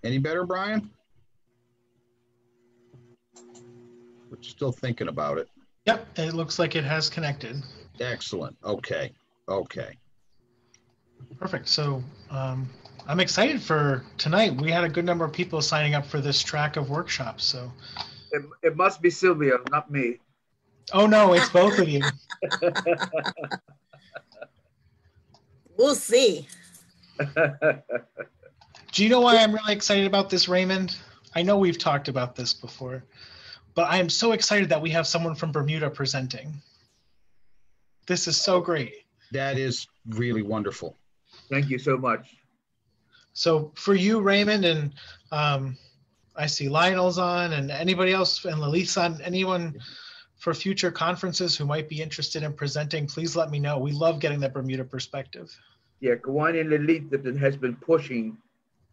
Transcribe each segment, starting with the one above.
Any better, Brian? We're still thinking about it. Yep, it looks like it has connected. Excellent. Okay. Okay. Perfect. So I'm excited for tonight. We had a good number of people signing up for this track of workshops. So it must be Sylvia, not me. Oh no, it's both of you. We'll see. Do you know why I'm really excited about this, Raymond? I know we've talked about this before, but I am so excited that we have someone from Bermuda presenting. This is so great. That is really wonderful. Thank you so much. So for you, Raymond, and I see Lionel's on, and anybody else, and Lilith's on, anyone for future conferences who might be interested in presenting, please let me know. We love getting that Bermuda perspective. Yeah, Kiwanis and Lilith has been pushing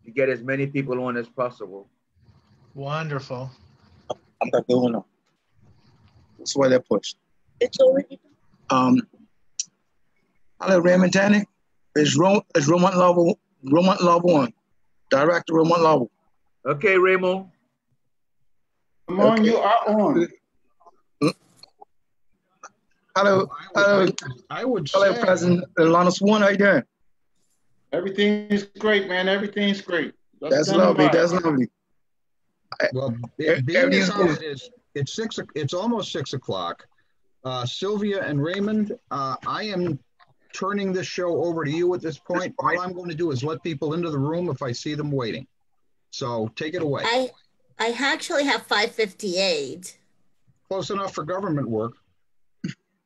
to get as many people on as possible. Wonderful. I'm not doing it. That's why they're pushed. It's already done. Hello, Raymond Tannock. It's Raymond Level 1. Director Raymond Level. Okay, Raymond. Come on, you are on. Hello, I would hello, say, President Lana Swan. How you doing? Everything is great, man. Everything's great. That's lovely. That's lovely. Well, being as how it is, it's almost 6 o'clock. Sylvia and Raymond, I am turning this show over to you at this point. All I'm going to do is let people into the room if I see them waiting. So take it away. I actually have 5:58. Close enough for government work.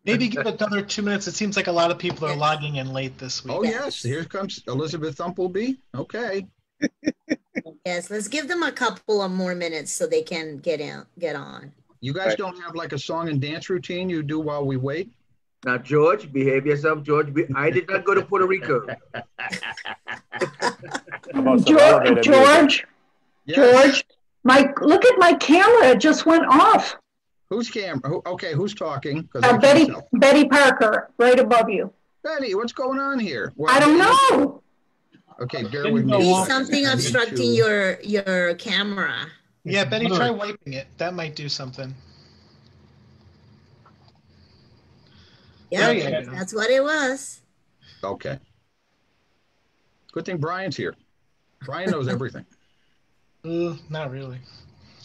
Maybe give it another 2 minutes. It seems like a lot of people are logging in late this week. Oh, yes. Here comes Elizabeth Thumpleby. Okay. Yes, let's give them a couple of more minutes so they can get on. You guys don't have like a song and dance routine you do while we wait? Now, George, behave yourself, George. I did not go to Puerto Rico. George, Yes. look at my camera. It just went off. Whose camera? Okay, who's talking? Betty Parker, right above you. Betty, what's going on here? Well, I don't know. Okay, bear with me. Maybe something obstructing your camera. Yeah, Betty, try wiping it. That might do something. Yeah, that's what it was. Okay. Good thing Brian's here. Brian knows everything. Not really.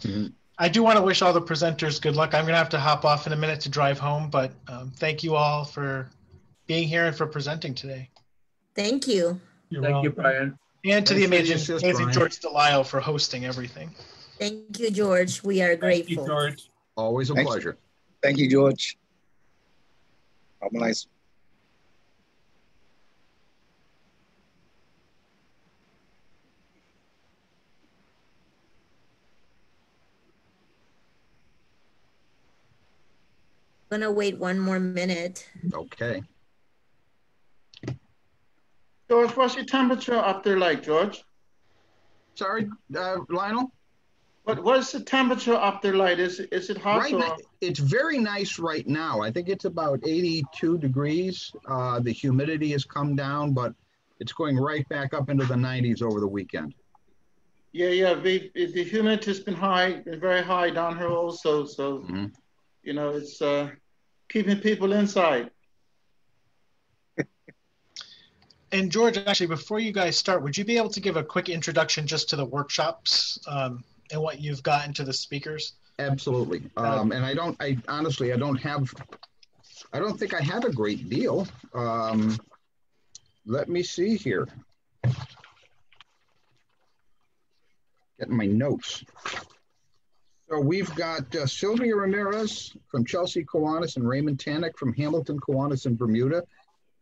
Mm-hmm. I do want to wish all the presenters good luck. I'm going to have to hop off in a minute to drive home, but thank you all for being here and for presenting today. Thank you. Thank you, Brian. And to the amazing George Delisle for hosting everything. Thank you, George. We are grateful. Thank you, George. Always a pleasure. Thank you, George. Have a nice I'm gonna wait 1 more minute. Okay. George, what's your temperature up there like, George? Sorry, Lionel? What is the temperature up there like? Is it hot? Right now, it's very nice right now. I think it's about 82 degrees. The humidity has come down, but it's going right back up into the 90s over the weekend. Yeah. The humidity has been high, very high down here also. So, you know, it's keeping people inside. And George, actually, before you guys start, would you be able to give a quick introduction just to the workshops and what you've got into the speakers? Absolutely. And I honestly don't think I have a great deal. Let me see here. Getting my notes. So we've got Sylvia Ramirez from Chelsea, Kiwanis, and Raymond Tannock from Hamilton, Kiwanis, and Bermuda.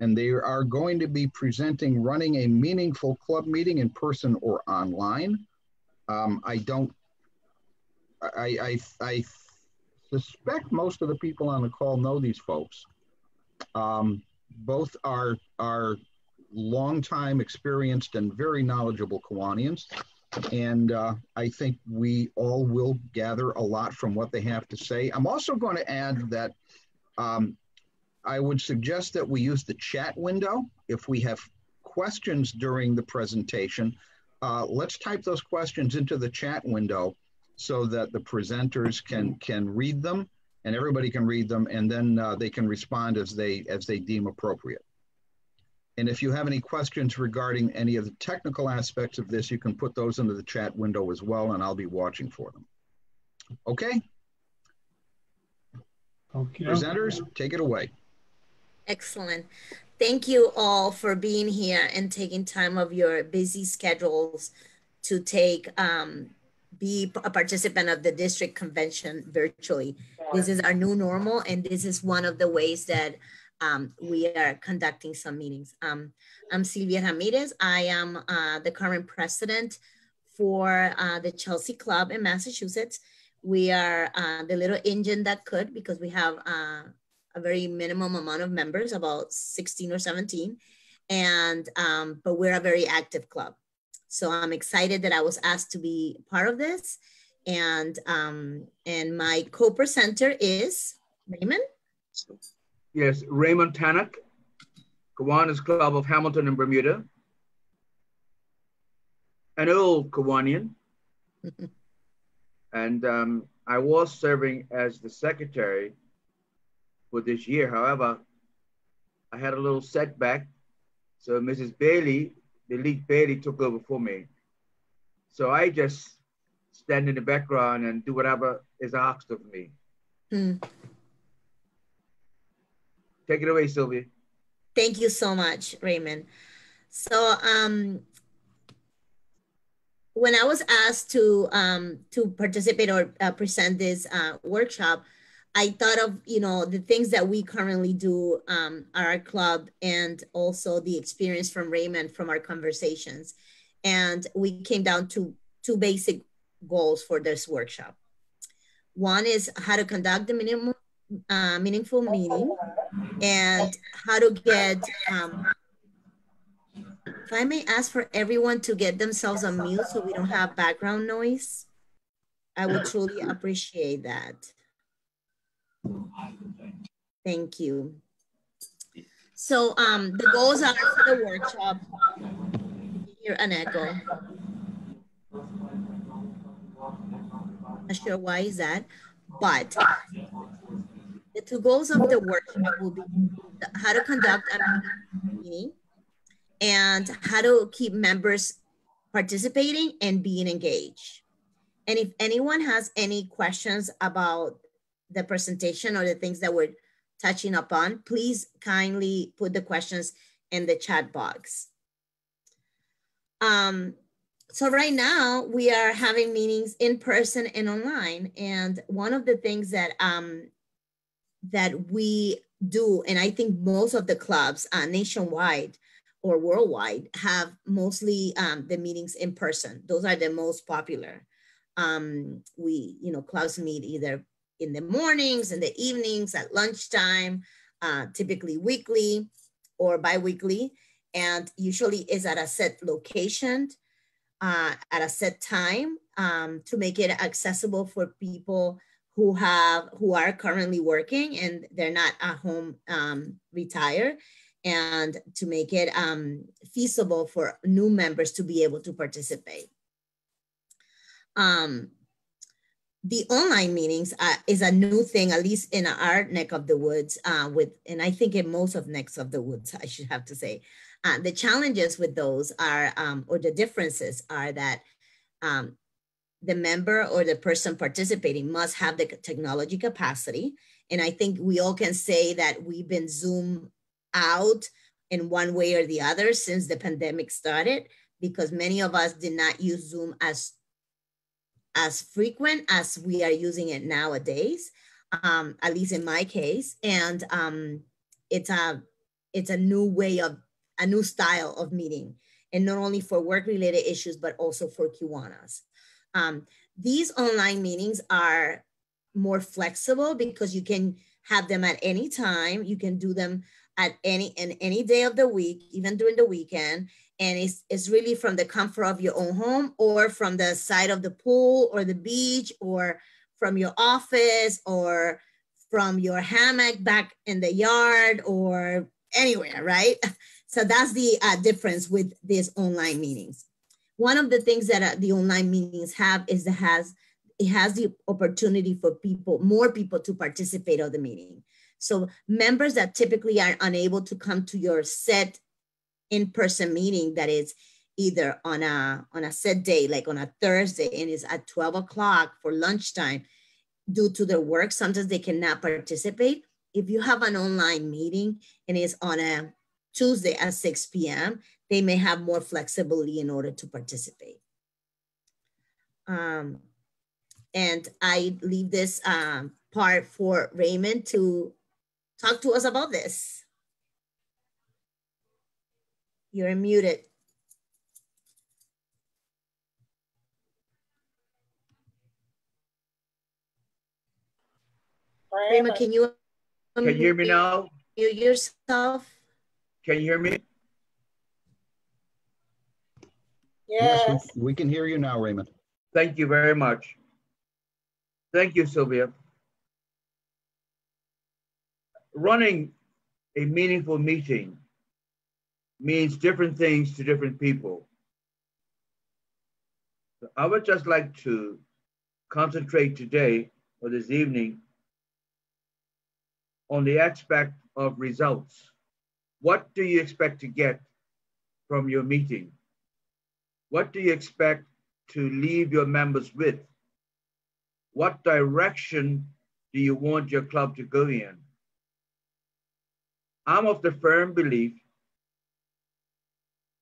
And they are going to be presenting running a meaningful club meeting in person or online. I suspect most of the people on the call know these folks. Both are longtime experienced and very knowledgeable Kiwanians. And I think we all will gather a lot from what they have to say. I'm also going to add that I would suggest that we use the chat window. If we have questions during the presentation, let's type those questions into the chat window so that the presenters can read them and everybody can read them, and then they can respond as they deem appropriate. And if you have any questions regarding any of the technical aspects of this, you can put those into the chat window as well, and I'll be watching for them. Okay? Okay. Presenters, take it away. Excellent. Thank you all for being here and taking time of your busy schedules to be a participant of the district convention virtually. This is our new normal, and this is one of the ways that we are conducting some meetings. I'm Sylvia Ramirez. I am the current president for the Chelsea Club in Massachusetts. We are the little engine that could, because we have a very minimum amount of members, about 16 or 17, and but we're a very active club. So I'm excited that I was asked to be part of this, and my co-presenter is Raymond. Yes, Raymond Tannock, Kiwanis Club of Hamilton and Bermuda, an old Kiwanian. And I was serving as the secretary for this year. However, I had a little setback. So Mrs. Bailey, the lead Bailey, took over for me. So I just stand in the background and do whatever is asked of me. Take it away, Sylvia. Thank you so much, Raymond. So when I was asked to participate or present this workshop, I thought of, the things that we currently do at our club, and also the experience from Raymond from our conversations. And we came down to two basic goals for this workshop. One is how to conduct the meaningful meeting, and how to get, if I may ask for everyone to get themselves on mute so we don't have background noise, I would truly appreciate that. Thank you. So the goals are for the workshop. You hear an echo. Not sure why is that, but the two goals of the workshop will be how to conduct a meeting and how to keep members participating and being engaged. And if anyone has any questions about the presentation or the things that we're touching upon, please kindly put the questions in the chat box. So right now we are having meetings in person and online. And one of the things that, that we do, and I think most of the clubs nationwide or worldwide have mostly the meetings in person. Those are the most popular. Clubs meet either in the mornings, in the evenings, at lunchtime, typically weekly or bi-weekly, and usually is at a set location, at a set time, to make it accessible for people who are currently working and they're not at home retired, and to make it feasible for new members to be able to participate. The online meetings is a new thing, at least in our neck of the woods, and I think in most of necks of the woods, I should have to say. The challenges with those are, or the differences are that the member or the person participating must have the technology capacity. And I think we all can say that we've been Zoom out in one way or the other since the pandemic started, because many of us did not use Zoom as frequent as we are using it nowadays, at least in my case. And it's a new way of, a new style of meeting, and not only for work-related issues, but also for Kiwanis. These online meetings are more flexible because you can have them at any time. You can do them at any day of the week, even during the weekend. And it's really from the comfort of your own home, or from the side of the pool or the beach, or from your office, or from your hammock back in the yard, or anywhere, right? So that's the difference with these online meetings. one of the things that the online meetings have is it has the opportunity for more people to participate of the meeting. So members that typically are unable to come to your set in-person meeting that is either on a set day, like on a Thursday, and is at 12 o'clock for lunchtime, due to their work, sometimes they cannot participate. If you have an online meeting and it's on a Tuesday at 6 p.m., they may have more flexibility in order to participate. And I leave this part for Raymond to talk to us about this. You're muted. Raymond, can you hear me now? Mute yourself? Can you hear me? Yes, we can hear you now, Raymond. Thank you very much. Thank you, Sylvia. Running a meaningful meeting means different things to different people. I would just like to concentrate today or this evening on the aspect of results. What do you expect to get from your meeting? What do you expect to leave your members with? What direction do you want your club to go in? I'm of the firm belief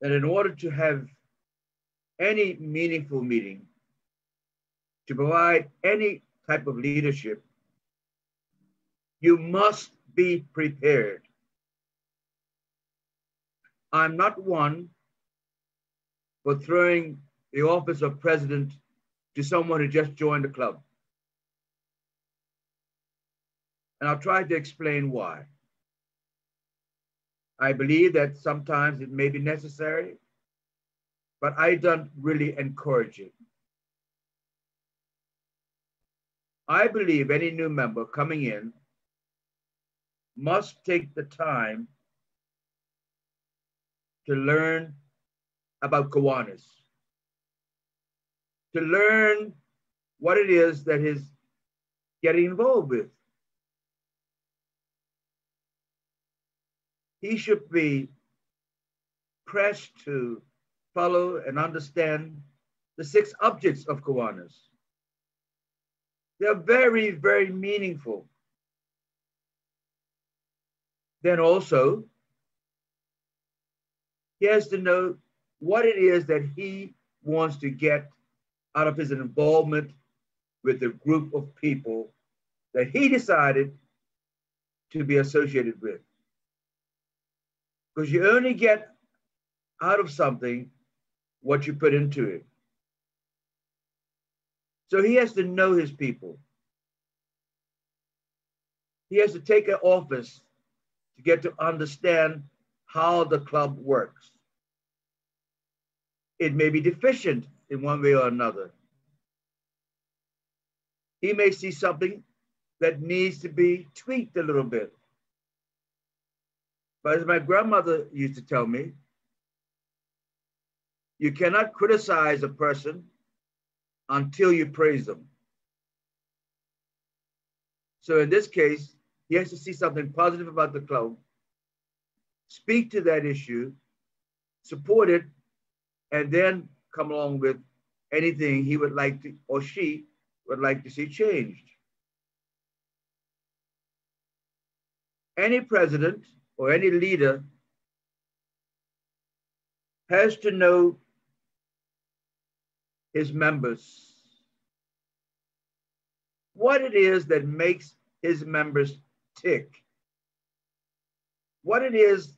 that in order to have any meaningful meeting, to provide any type of leadership, you must be prepared. I'm not one for throwing the office of president to someone who just joined the club. And I'll try to explain why. I believe that sometimes it may be necessary, but I don't really encourage it. I believe any new member coming in must take the time to learn about Kiwanis, to learn what it is that he's getting involved with. He should be pressed to follow and understand the 6 objects of Kiwanis. They're very, very meaningful. Then also, he has to know what it is that he wants to get out of his involvement with the group of people that he decided to be associated with. Because you only get out of something what you put into it. So he has to know his people. He has to take an office to get to understand how the club works. It may be deficient in one way or another. He may see something that needs to be tweaked a little bit. But as my grandmother used to tell me, you cannot criticize a person until you praise them. So in this case, he has to see something positive about the club, speak to that issue, support it, and then come along with anything he would like to, or she would like to see changed. Any president or any leader has to know his members, what it is that makes his members tick, what it is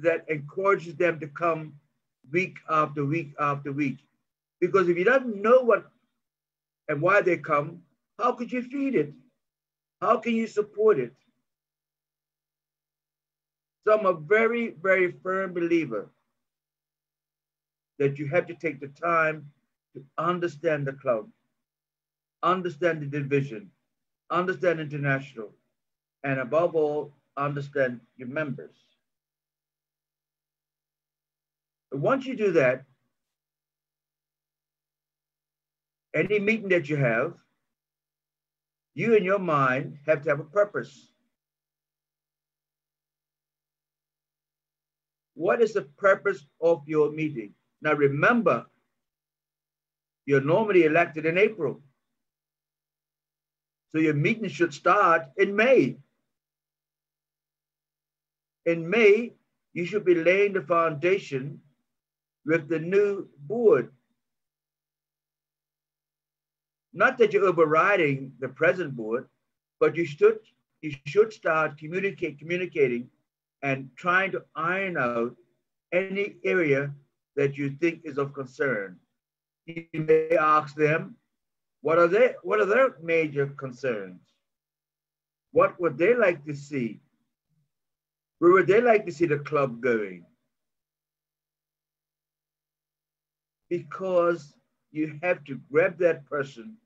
that encourages them to come week after week after week. Because if you don't know what and why they come, how could you feed it? How can you support it? So I'm a very, very firm believer that you have to take the time to understand the club, understand the division, understand international, and above all, understand your members. But once you do that, Any meeting that you have, you in your mind have to have a purpose. What is the purpose of your meeting? Now remember, you're normally elected in April. So your meeting should start in May. In May, you should be laying the foundation with the new board. Not that you're overriding the present board, but you should start communicating and trying to iron out any area that you think is of concern. You may ask them, what are their major concerns? What would they like to see? Where would they like to see the club going? Because you have to grab that person,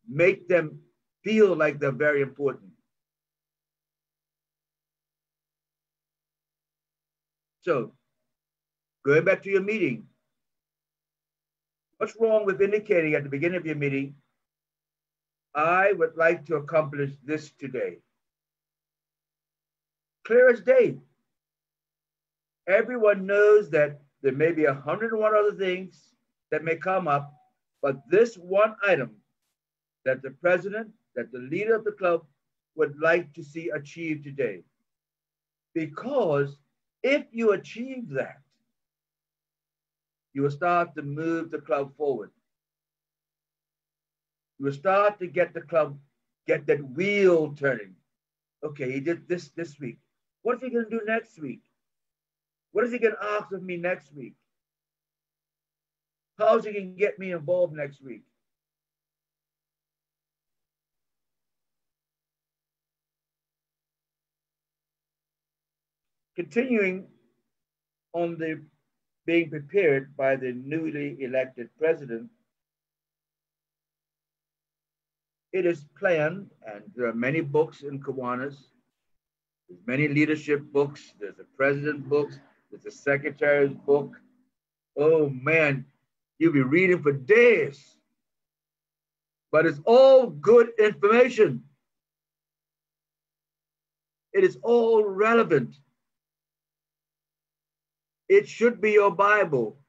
make them feel like they're very important. So, going back to your meeting, what's wrong with indicating at the beginning of your meeting, I would like to accomplish this today? Clear as day. Everyone knows that there may be 101 other things that may come up, but this one item that the president, that the leader of the club would like to see achieved today. Because if you achieve that, you will start to move the club forward. You will start to get the club, get that wheel turning. Okay, he did this week. What is he going to do next week? What is he going to ask of me next week? How is he going to get me involved next week? Continuing on the being prepared by the newly elected president, it is planned, and there are many books in Kiwanis. There's many leadership books. There's a president book. There's a secretary's book. Oh man, you'll be reading for days. But it's all good information. It is all relevant. It should be your Bible.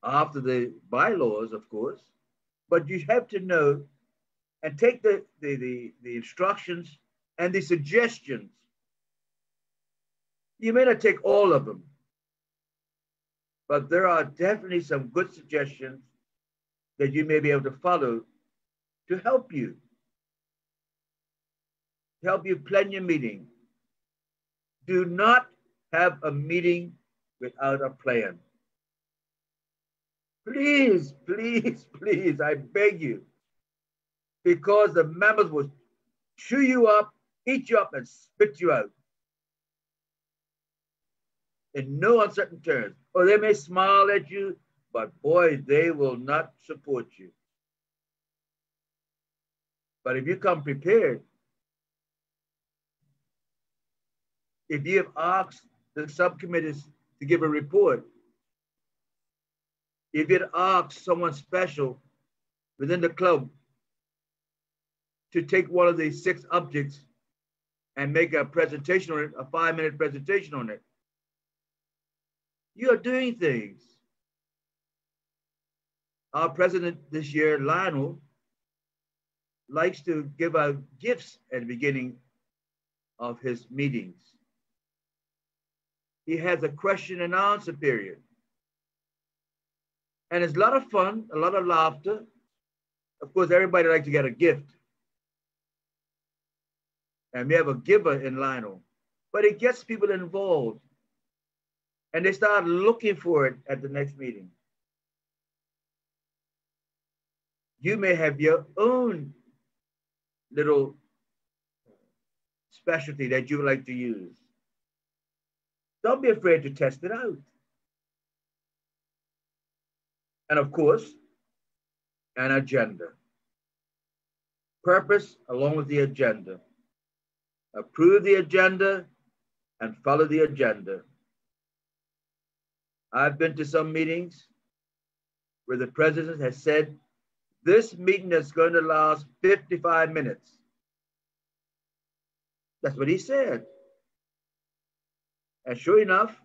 After the bylaws, of course. But you have to know and take the instructions and the suggestions. You may not take all of them, but there are definitely some good suggestions that you may be able to follow to help you plan your meeting. Do not have a meeting without a plan. Please, please, please, I beg you, because the members will chew you up, eat you up, and spit you out in no uncertain terms. Or they may smile at you, but boy, they will not support you. But if you come prepared, if you have asked the subcommittees to give a report, if you had asked someone special within the club to take one of these 6 objects and make a presentation on it, a 5-minute presentation on it, you are doing things. Our president this year, Lionel, likes to give out gifts at the beginning of his meetings. He has a question and answer period. And it's a lot of fun, a lot of laughter. Of course, everybody likes to get a gift. And we have a giver in Lionel. But it gets people involved. And they start looking for it at the next meeting. You may have your own little specialty that you would like to use. Don't be afraid to test it out. And of course, an agenda. Purpose along with the agenda. Approve the agenda and follow the agenda. I've been to some meetings where the president has said, this meeting is going to last 55 minutes. That's what he said. And sure enough,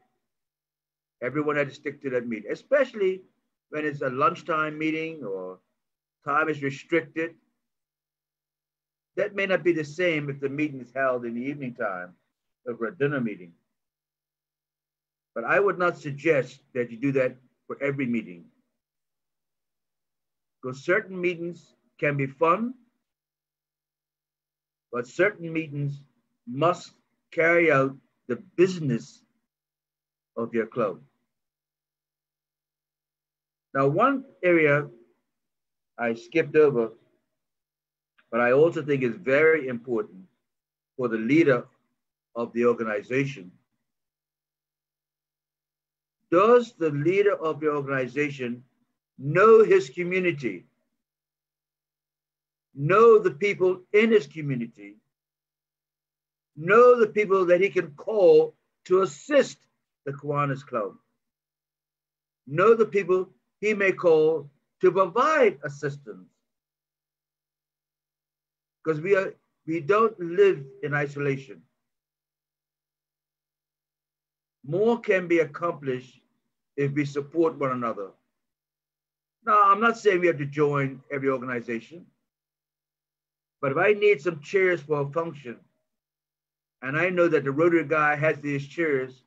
everyone had to stick to that meeting, especially when it's a lunchtime meeting or time is restricted. That may not be the same if the meeting is held in the evening time over a dinner meeting. But I would not suggest that you do that for every meeting. Because certain meetings can be fun, but certain meetings must carry out the business of your club. Now, one area I skipped over, but I also think is very important for the leader of the organization. Does the leader of the organization know his community, know the people in his community, know the people that he can call to assist the Kiwanis Club, know the people he may call to provide assistance? Because we don't live in isolation. More can be accomplished if we support one another. Now, I'm not saying we have to join every organization, but if I need some chairs for a function, and I know that the Rotary guy has these chairs,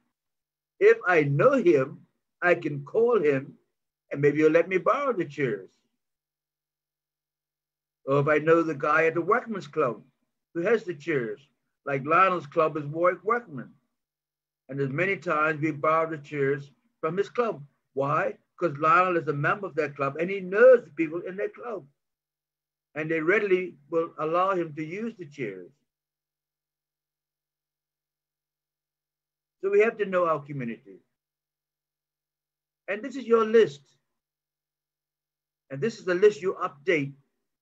if I know him, I can call him and maybe he'll let me borrow the chairs. Or if I know the guy at the Workman's Club who has the chairs, like Lionel's club is Warwick Workman. And there's many times we borrow the chairs from his club. Why? Because Lionel is a member of that club and he knows the people in that club. And they readily will allow him to use the chairs. So we have to know our community. And this is your list. And this is the list you update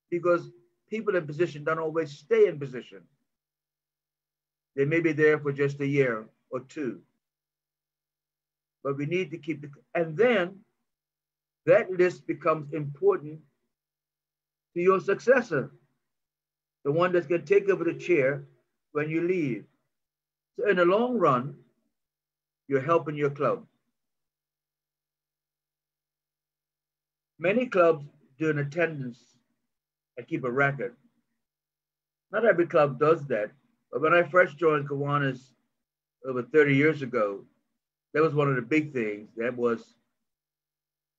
because people in position don't always stay in position. They may be there for just a year or two. But we need to keep it. And then that list becomes important to your successor, the one that's going to take over the chair when you leave. So in the long run, you're helping your club. Many clubs do an attendance and keep a record. Not every club does that, but when I first joined Kiwanis over 30 years ago, that was one of the big things. That was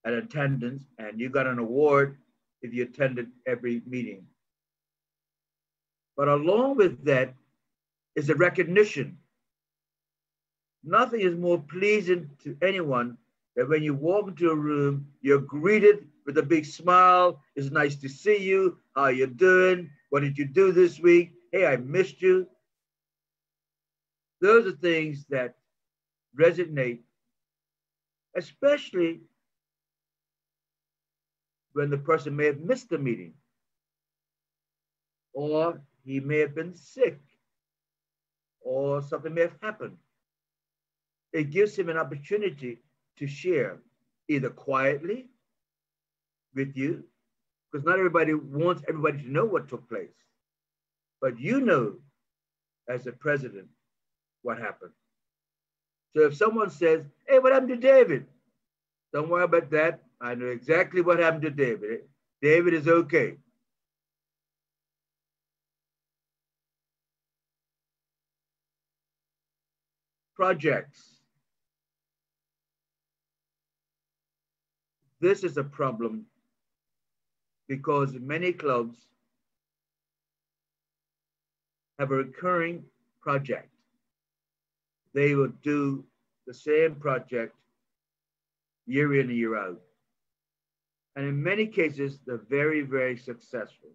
an attendance, and you got an award if you attended every meeting. But along with that is a recognition. Nothing is more pleasing to anyone than when you walk into a room, you're greeted with a big smile. It's nice to see you. How you doing? What did you do this week? Hey, I missed you. Those are things that resonate, especially when the person may have missed the meeting or he may have been sick or something may have happened. It gives him an opportunity to share either quietly with you, because not everybody wants everybody to know what took place, but you know as a president what happened. So if someone says, hey, what happened to David? Don't worry about that. I know exactly what happened to David. David is okay. Projects. This is a problem because many clubs have a recurring project. They will do the same project year in and year out. And in many cases, they're very, very successful.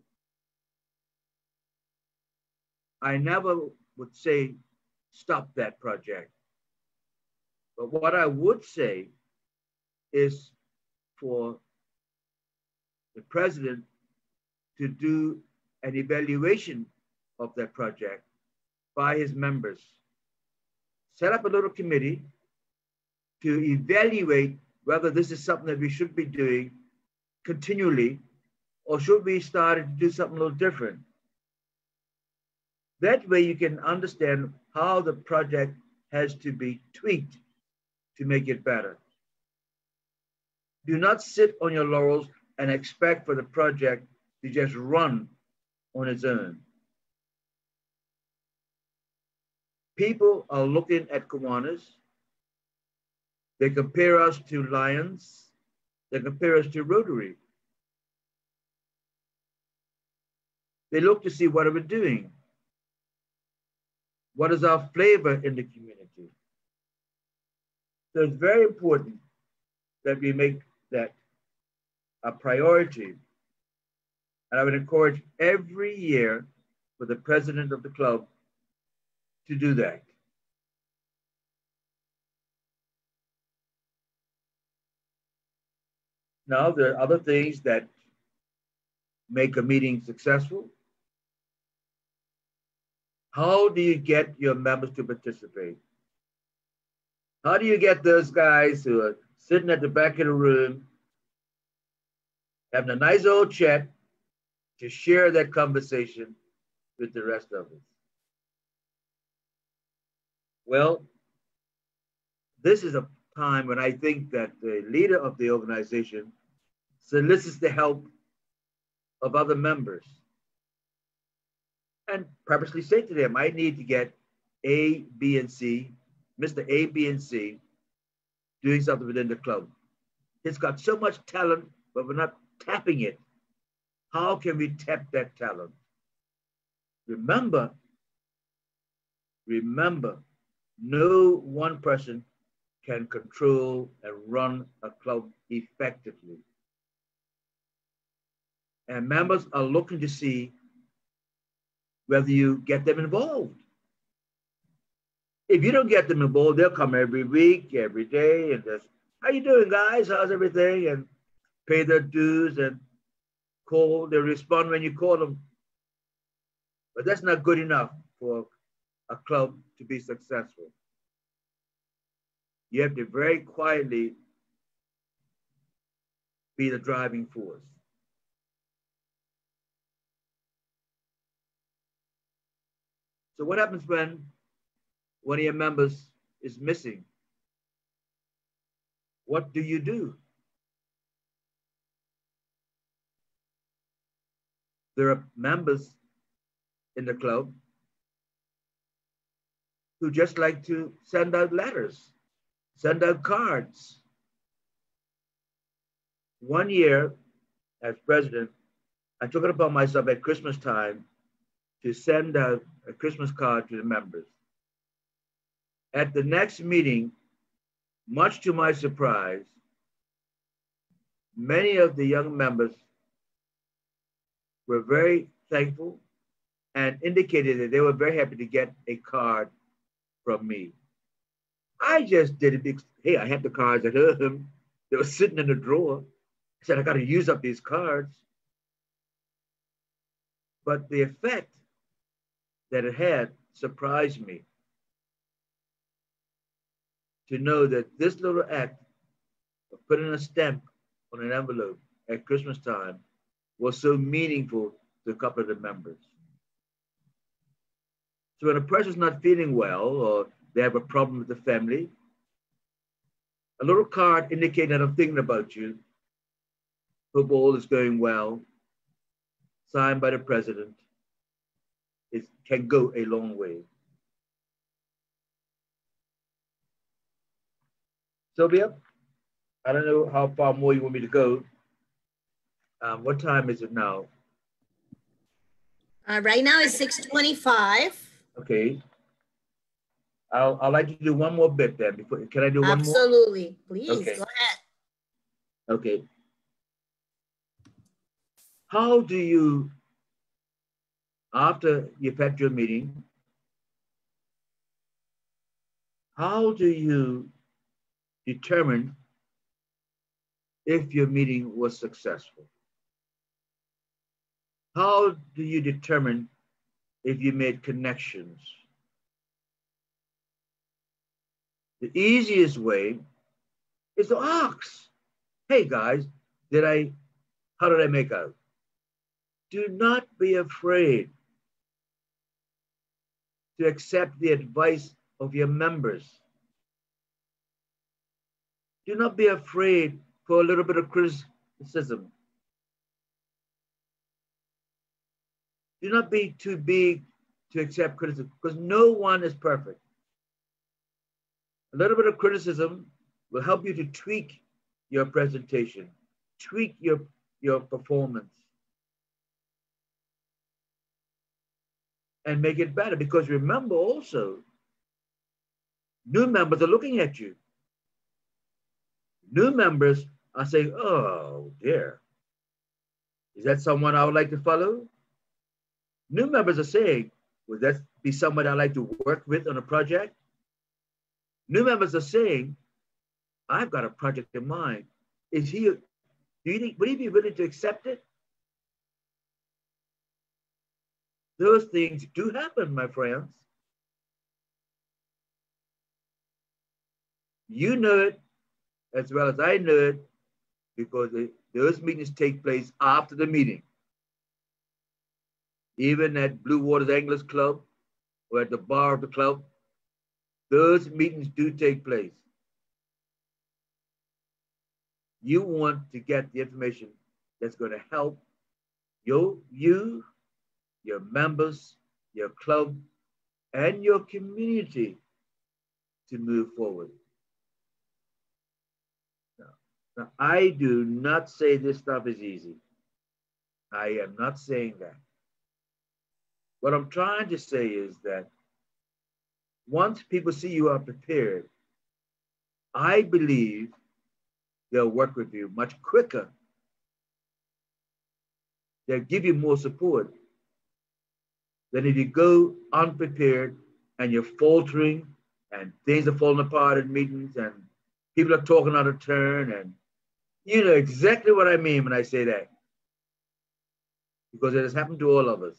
I never would say, stop that project. But what I would say is for the president to do an evaluation of that project by his members. Set up a little committee to evaluate whether this is something that we should be doing continually, or should we start to do something a little different? That way you can understand how the project has to be tweaked to make it better. Do not sit on your laurels and expect for the project to just run on its own. People are looking at Kiwanis. They compare us to Lions. They compare us to Rotary. They look to see what are we doing. What is our flavor in the community? So it's very important that we make that a priority. And I would encourage every year for the president of the club to do that. Now, there are other things that make a meeting successful. How do you get your members to participate? How do you get those guys who are sitting at the back of the room, having a nice old chat, to share that conversation with the rest of us? Well, this is a time when I think that the leader of the organization solicits the help of other members and purposely say to them, I need to get A, B, and C, Mr. A, B, and C doing something within the club. It's got so much talent, but we're not tapping it. How can we tap that talent? Remember, no one person can control and run a club effectively. And members are looking to see whether you get them involved. If you don't get them involved, they'll come every week, every day, and just, how you doing, guys? How's everything? And pay their dues and call. They respond when you call them. But that's not good enough for a club to be successful. You have to very quietly be the driving force. So what happens when one of your members is missing? What do you do? There are members in the club who just like to send out letters, send out cards. One year, as president, I took it upon myself at Christmas time to send out a Christmas card to the members. At the next meeting, much to my surprise, many of the young members were very thankful and indicated that they were very happy to get a card from me. I just did it because, hey, I had the cards at home. They were sitting in the drawer. I said, I got to use up these cards. But the effect that it had surprised me to know that this little act of putting a stamp on an envelope at Christmas time was so meaningful to a couple of the members. So when a person's not feeling well or they have a problem with the family, a little card indicating that I'm thinking about you, football is going well, signed by the president, it can go a long way. Sylvia, I don't know how far more you want me to go. What time is it now? Right now it's 6:25. Okay. I'd like to do one more bit then. Can I do one more? Absolutely. Please, okay. Go ahead. Okay. How do you, after you've had your meeting, how do you determine if your meeting was successful? How do you determine if you made connections? The easiest way is to ask, hey guys, did I How did I make out? Do not be afraid to accept the advice of your members. Do not be afraid for a little bit of criticism. Do not be too big to accept criticism, because no one is perfect. A little bit of criticism will help you to tweak your presentation, tweak your performance, and make it better. Because remember also, new members are looking at you. New members are saying, oh dear, is that someone I would like to follow? New members are saying, would that be someone I'd like to work with on a project? New members are saying, I've got a project in mind. Would he be willing to accept it? Those things do happen, my friends. You know it as well as I know it, because those meetings take place after the meeting. Even at Blue Waters Anglers Club or at the bar of the club, those meetings do take place. You want to get the information that's going to help you, your members, your club, and your community to move forward. Now, I do not say this stuff is easy. I am not saying that. What I'm trying to say is that once people see you are prepared, I believe they'll work with you much quicker. They'll give you more support than if you go unprepared and you're faltering and things are falling apart in meetings and people are talking out of turn, and you know exactly what I mean when I say that, because it has happened to all of us.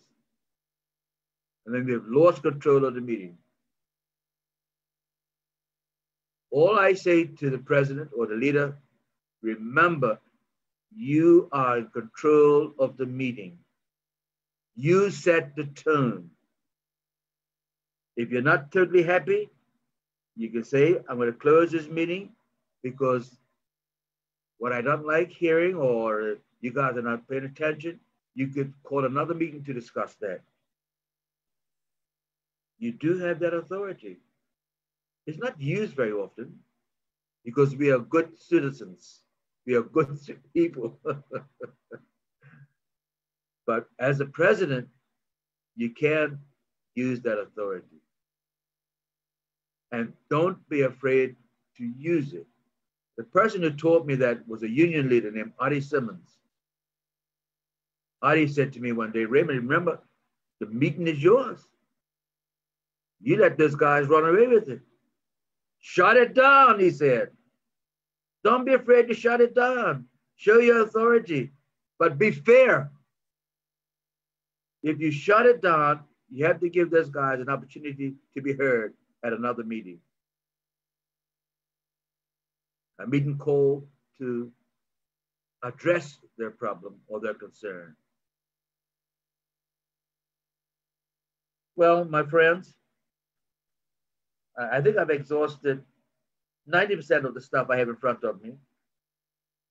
And then we have lost control of the meeting. All I say to the president or the leader, remember, you are in control of the meeting. You set the tone. If you're not totally happy, you can say, I'm going to close this meeting because what I don't like hearing, or you guys are not paying attention. You could call another meeting to discuss that. You do have that authority. It's not used very often because we are good citizens. We are good people. But as a president, you can use that authority. And don't be afraid to use it. The person who taught me that was a union leader named Artie Simmons. Artie said to me one day, Raymond, remember, the meeting is yours. You let those guys run away with it. Shut it down, he said. Don't be afraid to shut it down. Show your authority, but be fair. If you shut it down, you have to give those guys an opportunity to be heard at another meeting. A meeting called to address their problem or their concern. Well, my friends, I think I've exhausted 90% of the stuff I have in front of me.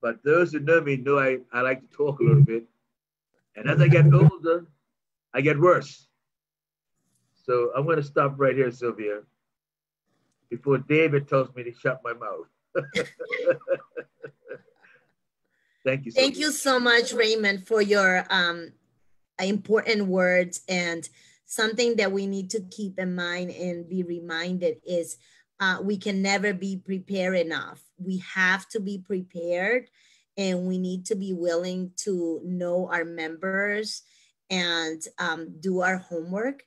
But those who know me know I like to talk a little bit. And as I get older, I get worse. So I'm going to stop right here, Sylvia, before David tells me to shut my mouth. Thank you. Thank you so much, Raymond, for your important words. And something that we need to keep in mind and be reminded is we can never be prepared enough. We have to be prepared, and we need to be willing to know our members and do our homework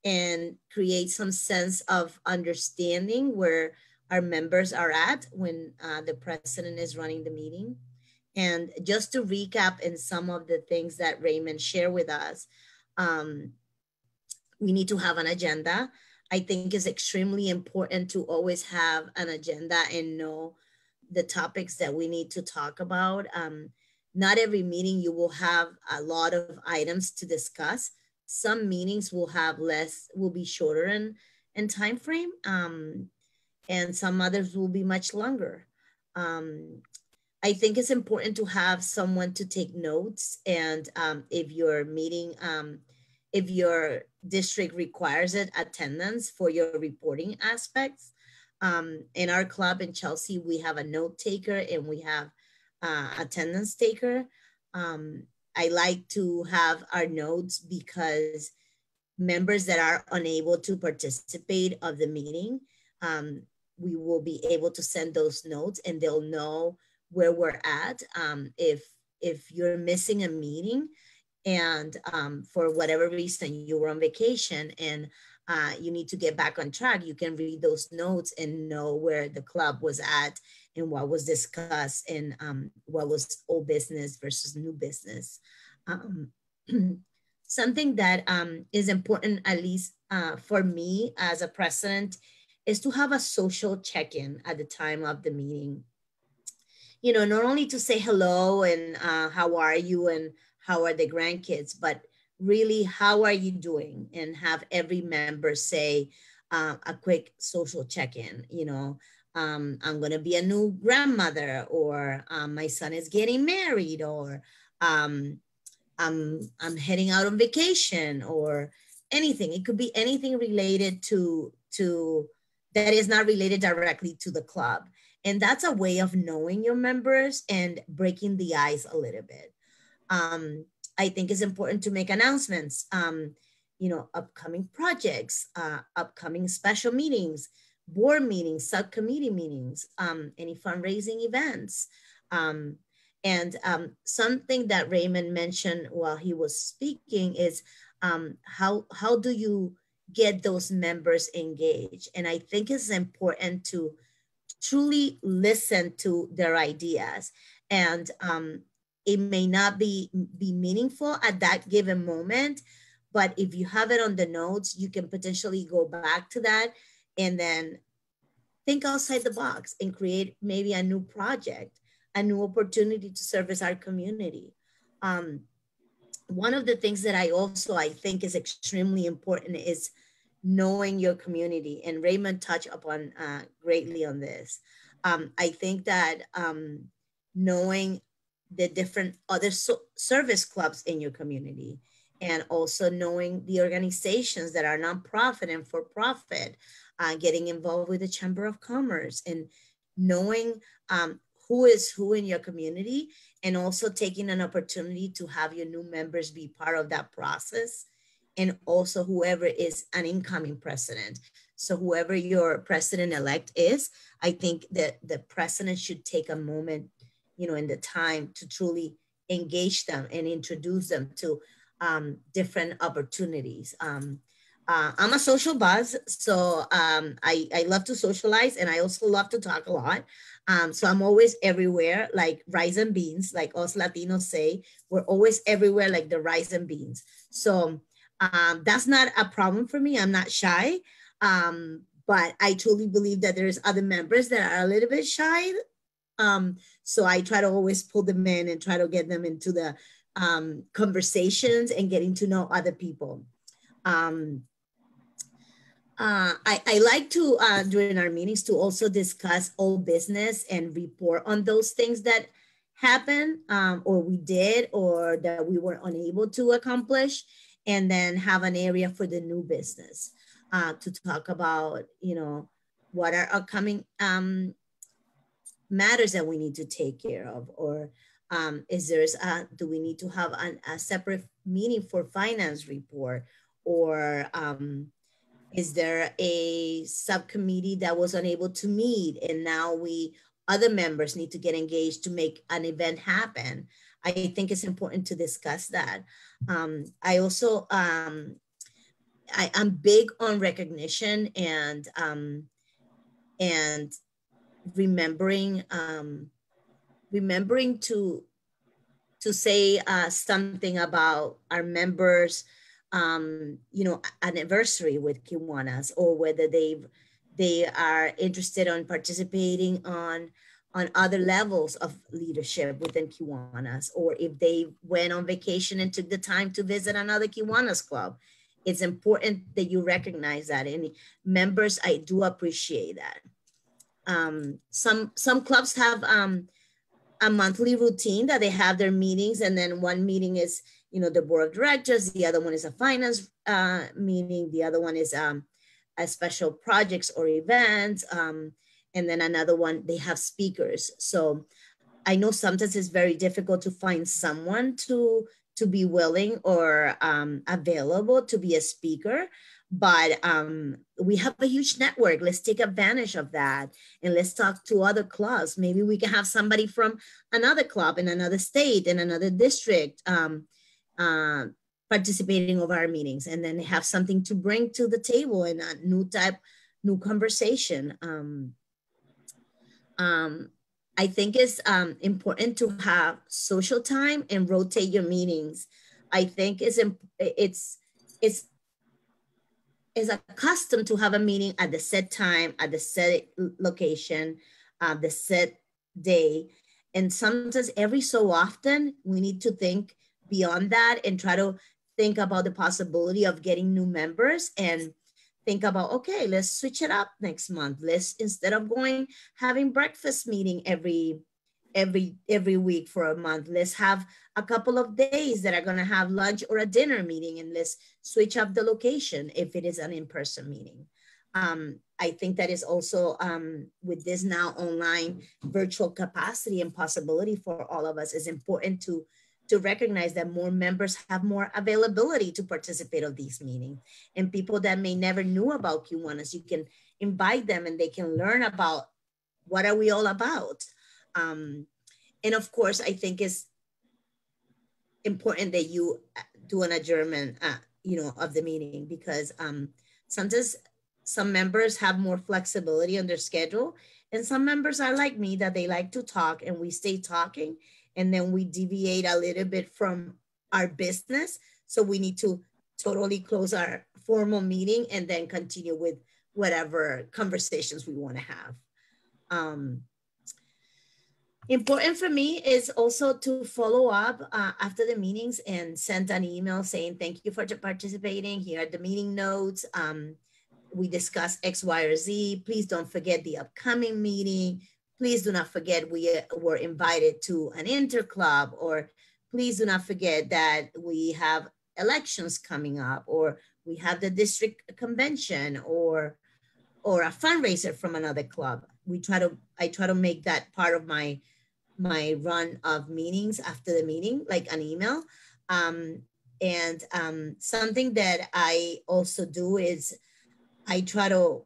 and create some sense of understanding where our members are at when the president is running the meeting. And just to recap in some of the things that Raymond shared with us, we need to have an agenda. I think it's extremely important to always have an agenda and know the topics that we need to talk about. not every meeting you will have a lot of items to discuss. Some meetings will have less, will be shorter in time frame, and some others will be much longer. I think it's important to have someone to take notes, and if your meeting, if your district requires it, attendance for your reporting aspects. In our club in Chelsea, we have a note taker and we have attendance taker. I like to have our notes because members that are unable to participate of the meeting, we will be able to send those notes and they'll know where we're at. If you're missing a meeting and for whatever reason you were on vacation and you need to get back on track, you can read those notes and know where the club was at and what was discussed and what was old business versus new business. Something that is important, at least for me as a president, is to have a social check-in at the time of the meeting. You know, not only to say hello and how are you and how are the grandkids, but really how are you doing, and have every member say a quick social check-in. You know, I'm gonna be a new grandmother, or my son is getting married, or I'm heading out on vacation, or anything. It could be anything related to that is not related directly to the club. And that's a way of knowing your members and breaking the ice a little bit. I think it's important to make announcements, you know, upcoming projects, upcoming special meetings, board meetings, subcommittee meetings, any fundraising events. And something that Raymond mentioned while he was speaking is how do you get those members engaged? And I think it's important to truly listen to their ideas. And it may not be meaningful at that given moment, but if you have it on the notes, you can potentially go back to that and then think outside the box and create maybe a new project, a new opportunity to service our community. One of the things that I think is extremely important is knowing your community, and Raymond touched upon greatly on this. I think that knowing the different other service clubs in your community, and also knowing the organizations that are nonprofit and for profit, getting involved with the Chamber of Commerce, and knowing who is who in your community, and also taking an opportunity to have your new members be part of that process. And also whoever is an incoming president. So whoever your president-elect is, I think that the president should take a moment, you know, in the time to truly engage them and introduce them to different opportunities. I'm a social buzz, so I love to socialize, and I also love to talk a lot. So I'm always everywhere, like rice and beans, like us Latinos say, we're always everywhere like the rice and beans. So that's not a problem for me. I'm not shy, but I truly believe that there's other members that are a little bit shy. So I try to always pull them in and try to get them into the conversations and getting to know other people. I like to, during our meetings, to also discuss old business and report on those things that happened or we did or that we were unable to accomplish, and then have an area for the new business to talk about, you know, what are upcoming matters that we need to take care of, or do we need to have a separate meeting for finance report, or is there a subcommittee that was unable to meet and now other members need to get engaged to make an event happen? I think it's important to discuss that. I also, I'm big on recognition and remembering to say something about our members, you know, anniversary with Kiwanis, or whether they are interested on participating on on other levels of leadership within Kiwanis, or if they went on vacation and took the time to visit another Kiwanis club. It's important that you recognize that, and members, I do appreciate that. Some clubs have a monthly routine that they have their meetings, and then one meeting is, you know, the board of directors, the other one is a finance meeting, the other one is a special projects or events, and then another one, they have speakers. So I know sometimes it's very difficult to find someone to be willing or available to be a speaker, but we have a huge network. Let's take advantage of that, and let's talk to other clubs. Maybe we can have somebody from another club in another state, in another district, participating of our meetings, and then have something to bring to the table in a new conversation. I think it's important to have social time and rotate your meetings. I think it's accustomed to have a meeting at the set time, at the set location, the set day. And sometimes every so often, we need to think beyond that and try to think about the possibility of getting new members, and think about, okay, let's switch it up next month. Let's, instead of having breakfast meeting every week for a month, let's have a couple of days that are going to have lunch or a dinner meeting, and let's switch up the location if it is an in-person meeting. I think that is also with this now online virtual capacity and possibility for all of us, is important to recognize that more members have more availability to participate of these meetings, and people that may never knew about Kiwanis, you can invite them and they can learn about what are we all about. And of course, I think it's important that you do an adjournment, of the meeting, because sometimes some members have more flexibility on their schedule, and some members are like me, that they like to talk, and we stay talking, and then we deviate a little bit from our business. So we need to totally close our formal meeting and then continue with whatever conversations we want to have. Important for me is also to follow up after the meetings and send an email saying, thank you for participating. Here are the meeting notes. We discussed X, Y, or Z. Please don't forget the upcoming meeting. Please do not forget we were invited to an interclub, or please do not forget that we have elections coming up, or we have the district convention, or a fundraiser from another club. I try to make that part of my run of meetings after the meeting, like an email. And something that I also do is I try to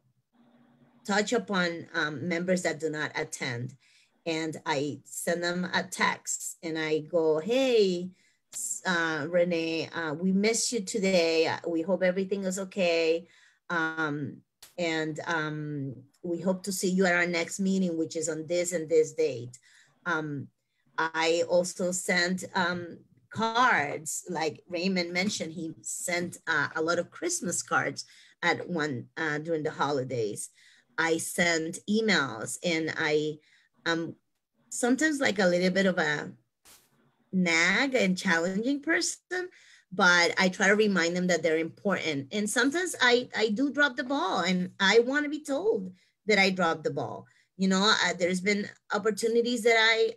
touch upon members that do not attend, and I send them a text and I go, hey, Renee, we miss you today. We hope everything is okay. And we hope to see you at our next meeting, which is on this and this date. I also sent cards, like Raymond mentioned, he sent a lot of Christmas cards at one during the holidays. I send emails, and I sometimes like a little bit of a nag and challenging person, but I try to remind them that they're important. And sometimes I do drop the ball, and I want to be told that I dropped the ball. There's been opportunities that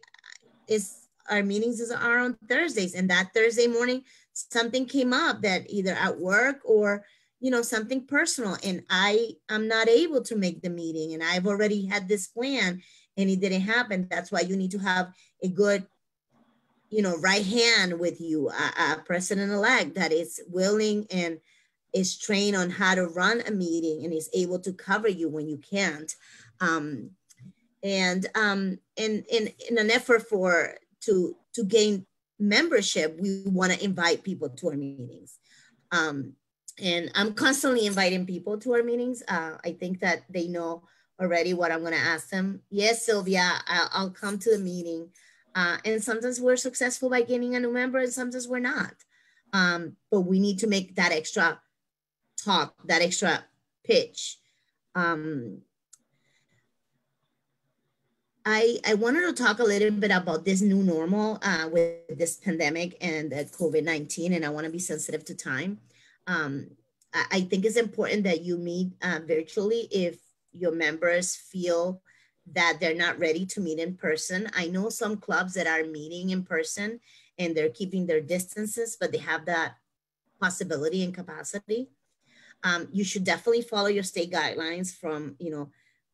our meetings are on Thursdays, and that Thursday morning, something came up that either at work or something personal, and I am not able to make the meeting, and I've already had this plan and it didn't happen. That's why you need to have a good, right hand with you, a president-elect that is willing and is trained on how to run a meeting and is able to cover you when you can't. And in an effort to gain membership, we want to invite people to our meetings. And I'm constantly inviting people to our meetings. I think that they know already what I'm going to ask them. Yes, Sylvia, I'll come to the meeting. And sometimes we're successful by gaining a new member, and sometimes we're not. But we need to make that extra talk, that extra pitch. I wanted to talk a little bit about this new normal with this pandemic and COVID-19, and I want to be sensitive to time. I think it's important that you meet virtually if your members feel that they're not ready to meet in person. I know some clubs that are meeting in person and they're keeping their distances, but they have that possibility and capacity. You should definitely follow your state guidelines from,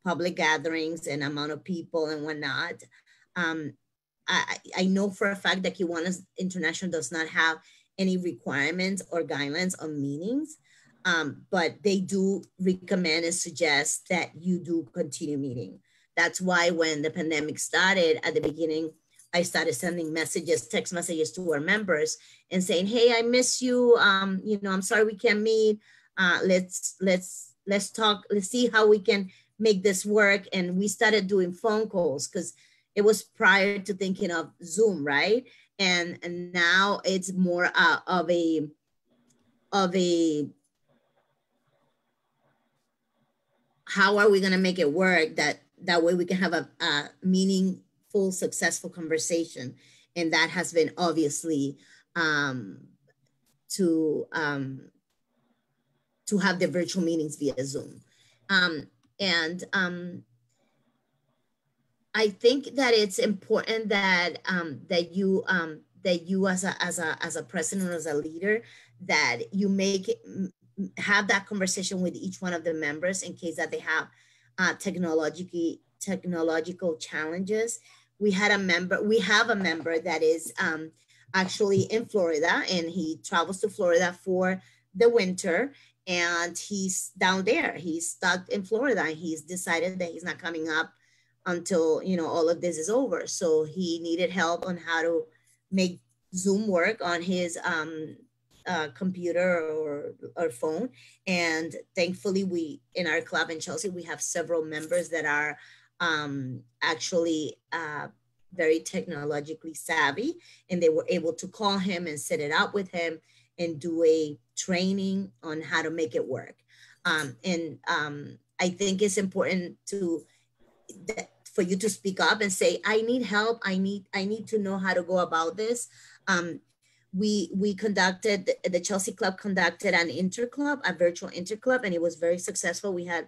public gatherings and amount of people and whatnot. I know for a fact that Kiwanis International does not have any requirements or guidelines on meetings, but they do recommend and suggest that you do continue meeting. That's why when the pandemic started at the beginning, I started sending messages, text messages to our members and saying, hey, I miss you. I'm sorry we can't meet. Let's talk. Let's see how we can make this work. And we started doing phone calls because it was prior to thinking of Zoom, right? And now it's more of a how are we going to make it work that way we can have a meaningful, successful conversation. And that has been obviously to have the virtual meetings via Zoom. I think that it's important that that you as a president or as a leader, that you have that conversation with each one of the members in case that they have technological challenges. We have a member that is actually in Florida, and he travels to Florida for the winter, and he's down there. He's stuck in Florida, and he's decided that he's not coming up until all of this is over. So he needed help on how to make Zoom work on his computer or phone. And thankfully, we in our club in Chelsea, we have several members that are actually very technologically savvy, and they were able to call him and set it up with him and do a training on how to make it work. I think it's important for you to speak up and say, I need help. I need to know how to go about this. We conducted, the Chelsea Club conducted an interclub, a virtual interclub, and it was very successful. We had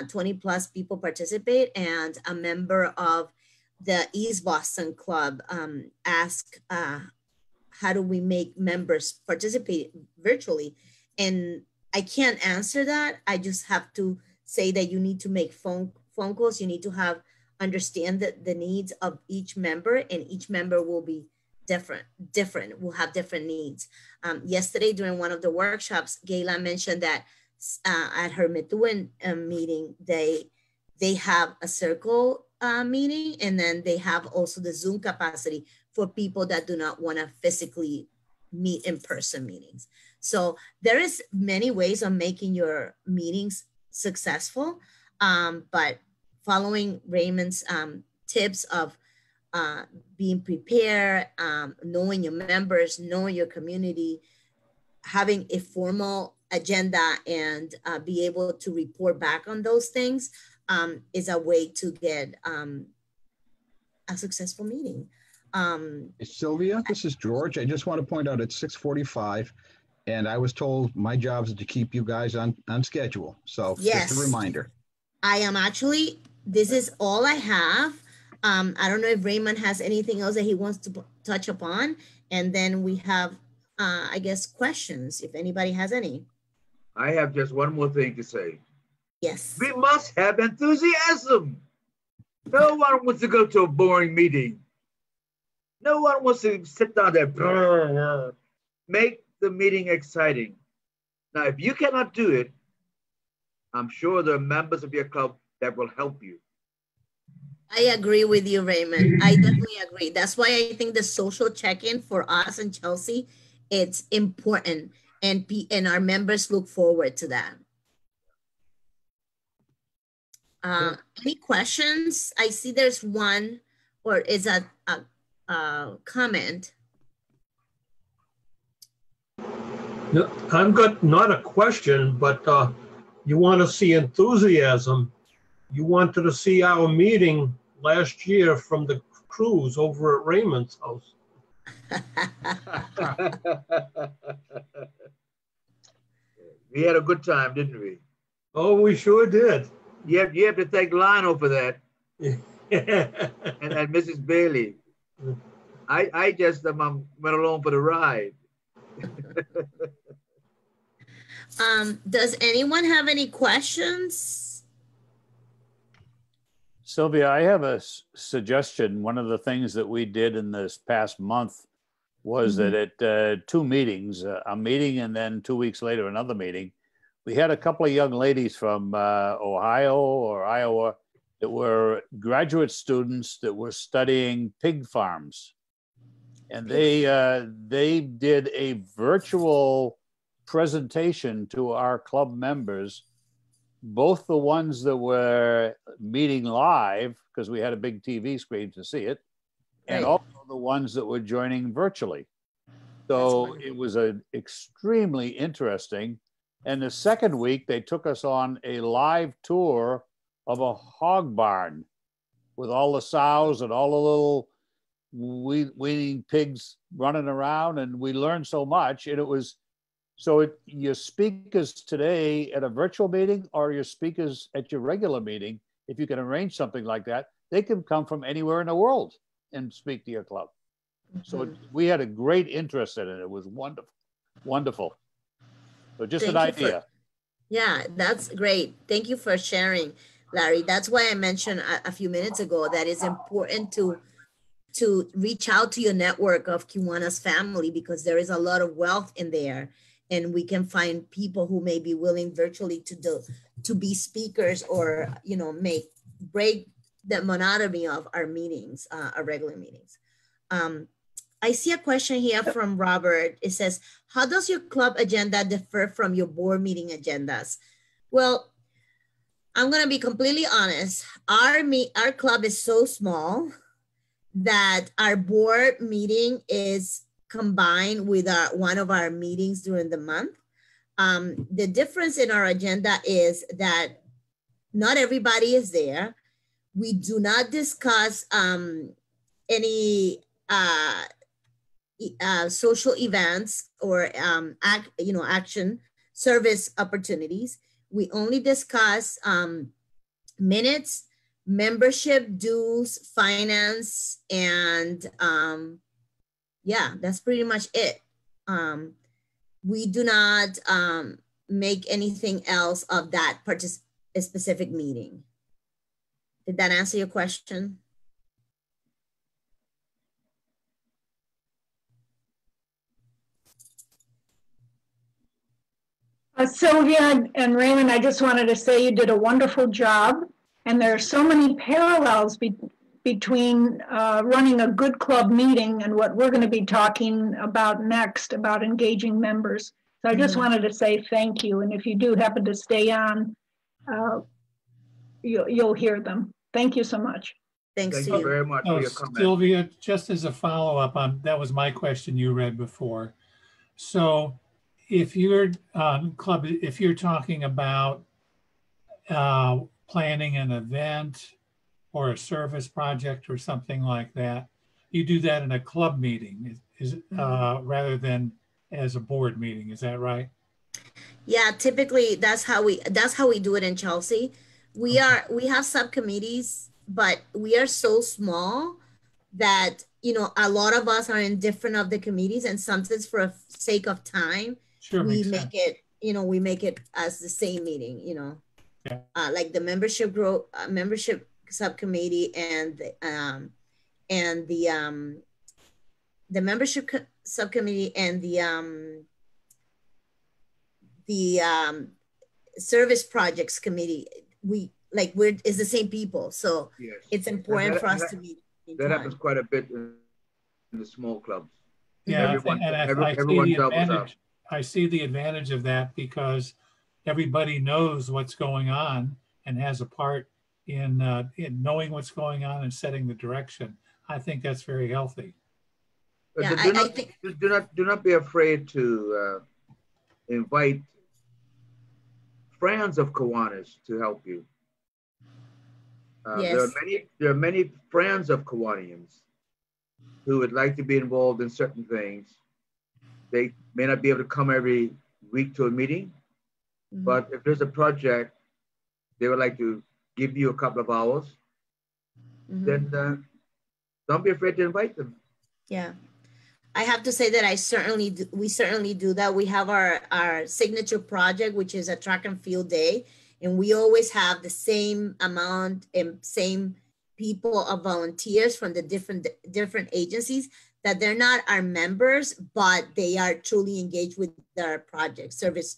20 plus people participate, and a member of the East Boston Club asked, how do we make members participate virtually? And I can't answer that. I just have to say that you need to make phone calls. You need to understand the needs of each member, and each member will be different, will have different needs. Yesterday during one of the workshops, Gayla mentioned that at her Methuen meeting, they have a circle meeting, and then they have also the Zoom capacity for people that do not want to physically meet in-person meetings. So there is many ways of making your meetings successful, but following Raymond's tips of being prepared, knowing your members, knowing your community, having a formal agenda, and be able to report back on those things is a way to get a successful meeting. Sylvia, this is George. I just want to point out it's 6:45, and I was told my job is to keep you guys on schedule. So yes, just a reminder. I am actually, this is all I have. I don't know if Raymond has anything else that he wants to touch upon. And then we have, I guess, questions, if anybody has any. I have just one more thing to say. Yes. We must have enthusiasm. No one wants to go to a boring meeting. No one wants to sit down there. Make the meeting exciting. Now, if you cannot do it, I'm sure there are members of your club that will help you. I agree with you, Raymond. I definitely agree. That's why I think the social check-in for us in Chelsea, it's important, and our members look forward to that. Any questions? I see there's one, or is a comment. No, I've got not a question, but you want to see enthusiasm. You wanted to see our meeting last year from the cruise over at Raymond's house. We had a good time, didn't we? Oh, we sure did. You have to thank Lionel for that. and Mrs. Bailey. I just went along for the ride. Does anyone have any questions? Sylvia, I have a suggestion. One of the things that we did in this past month was that at 2 meetings, a meeting and then 2 weeks later, another meeting, we had a couple of young ladies from Ohio or Iowa that were graduate students that were studying pig farms. And they did a virtual presentation to our club members, both the ones that were meeting live, because we had a big TV screen to see it, and also the ones that were joining virtually. So it was extremely interesting. And the second week, they took us on a live tour of a hog barn with all the sows and all the little weaning pigs running around, and we learned so much. And it was your speakers today at a virtual meeting or your speakers at your regular meeting, if you can arrange something like that, they can come from anywhere in the world and speak to your club. So we had a great interest in it. It was wonderful. So just an idea. Yeah, that's great. Thank you for sharing, Larry. That's why I mentioned a few minutes ago that it's important to reach out to your network of Kiwanis family, because there is a lot of wealth in there, and we can find people who may be willing virtually to be speakers, or break the monotony of our meetings, our regular meetings. I see a question here from Robert. It says, how does your club agenda differ from your board meeting agendas? Well, I'm going to be completely honest. Our club is so small that our board meeting is combined with one of our meetings during the month. The difference in our agenda is that not everybody is there. We do not discuss any social events or action service opportunities. We only discuss minutes, membership dues, finance, and yeah, that's pretty much it. We do not make anything else of that specific meeting. Did that answer your question? Sylvia and Raymond, I just wanted to say you did a wonderful job. And there are so many parallels between running a good club meeting and what we're going to be talking about next, about engaging members. So I just wanted to say thank you. And if you do happen to stay on, you'll hear them. Thank you so much. Thank you very much for your comment. Sylvia, just as a follow-up on, that was my question you read before. So if you're if you're talking about planning an event or a service project or something like that, you do that in a club meeting rather than as a board meeting. Is that right? Yeah, typically that's how we do it in Chelsea. We have subcommittees, but we are so small that a lot of us are in different of the committees, and sometimes for the sake of time, we make it we make it as the same meeting. Yeah. Like the membership subcommittee and the membership subcommittee and the service projects committee. It's the same people, so yes. It's important for us to meet. That happens quite a bit in the small clubs. Yeah, I see the advantage of that because everybody knows what's going on and has a part in knowing what's going on and setting the direction. I think that's very healthy. Yeah, do not be afraid to invite friends of Kiwanis to help you. Yes. There are many friends of Kiwanians who would like to be involved in certain things. They may not be able to come every week to a meeting, but if there's a project they would like to give you a couple of hours, then don't be afraid to invite them. Yeah. I have to say that we certainly do that. We have our signature project, which is a track and field day. And we always have the same amount and same people of volunteers from the different agencies that they're not our members, but they are truly engaged with their project, service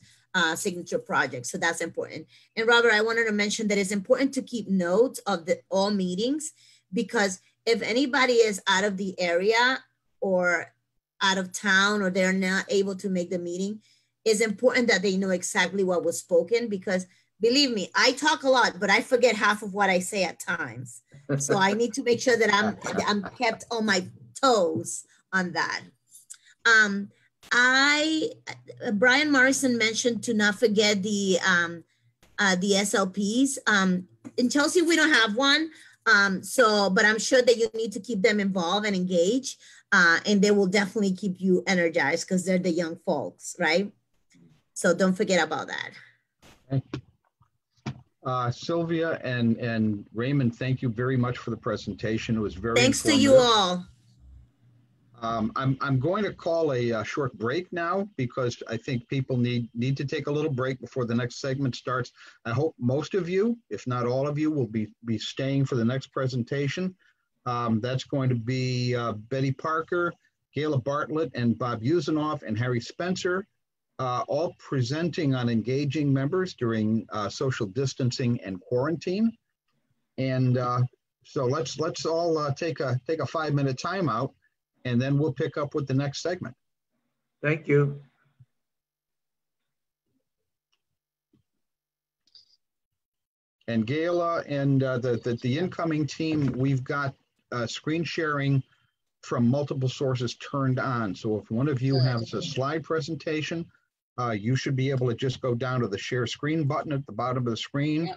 signature project. So that's important. And Robert, I wanted to mention that it's important to keep notes of all meetings, because if anybody is out of the area or out of town, or they're not able to make the meeting, it's important that they know exactly what was spoken, because believe me, I talk a lot, but I forget half of what I say at times. So I need to make sure that I'm kept on my toes on that. Brian Morrison mentioned to not forget the SLPs. In Chelsea, we don't have one. But I'm sure that you need to keep them involved and engaged, and they will definitely keep you energized because they're the young folks, right? So don't forget about that. Thank you. Sylvia and Raymond, thank you very much for the presentation. It was very Thanks to you all. I'm going to call a short break now, because I think people need to take a little break before the next segment starts. I hope most of you, if not all of you, will be staying for the next presentation. That's going to be Betty Parker, Gayla Bartlett, and Bob Usinoff, and Harry Spencer, all presenting on engaging members during social distancing and quarantine. And so let's all take a 5-minute timeout, and then we'll pick up with the next segment. Thank you. And Gayla and the incoming team, we've got screen sharing from multiple sources turned on. So if one of you has a slide presentation, you should be able to just go down to the share screen button at the bottom of the screen,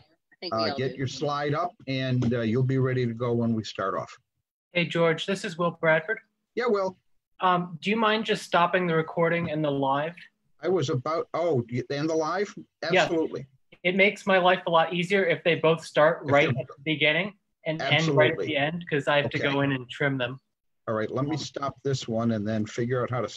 get your slide up, and you'll be ready to go when we start off. Hey, George, this is Will Bradford. Yeah, Will. Do you mind just stopping the recording and the live? I was about, and the live? Absolutely. Yeah. It makes my life a lot easier if they both start right at the beginning and end right at the end, because I have to go in and trim them. All right, let me stop this one and then figure out how to